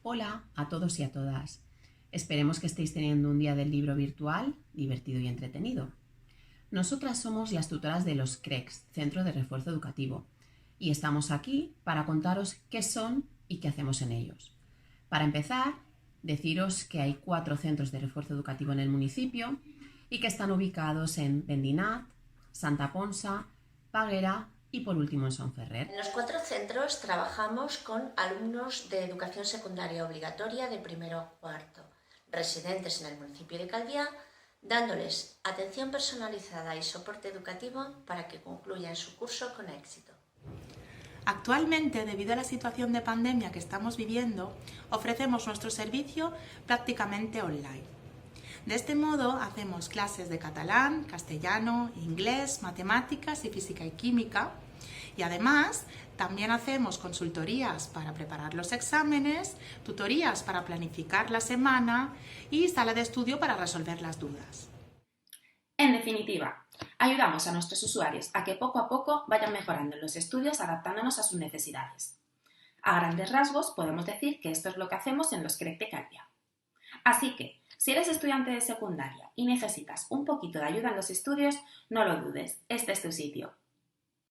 Hola a todos y a todas. Esperemos que estéis teniendo un día del libro virtual divertido y entretenido. Nosotras somos las tutoras de los CRECs, Centro de Refuerzo Educativo, y estamos aquí para contaros qué son y qué hacemos en ellos. Para empezar, deciros que hay 4 centros de refuerzo educativo en el municipio y que están ubicados en Vendinat, Santa Ponsa, Paguera y por último en Son Ferrer. En los 4 centros trabajamos con alumnos de educación secundaria obligatoria de primero a cuarto, residentes en el municipio de Calviá, dándoles atención personalizada y soporte educativo para que concluyan su curso con éxito. Actualmente, debido a la situación de pandemia que estamos viviendo, ofrecemos nuestro servicio prácticamente online. De este modo, hacemos clases de catalán, castellano, inglés, matemáticas y física y química. Y además, también hacemos consultorías para preparar los exámenes, tutorías para planificar la semana y sala de estudio para resolver las dudas. En definitiva, ayudamos a nuestros usuarios a que poco a poco vayan mejorando en los estudios adaptándonos a sus necesidades. A grandes rasgos podemos decir que esto es lo que hacemos en los CREC de Calviá. Así que, si eres estudiante de secundaria y necesitas un poquito de ayuda en los estudios, no lo dudes, este es tu sitio.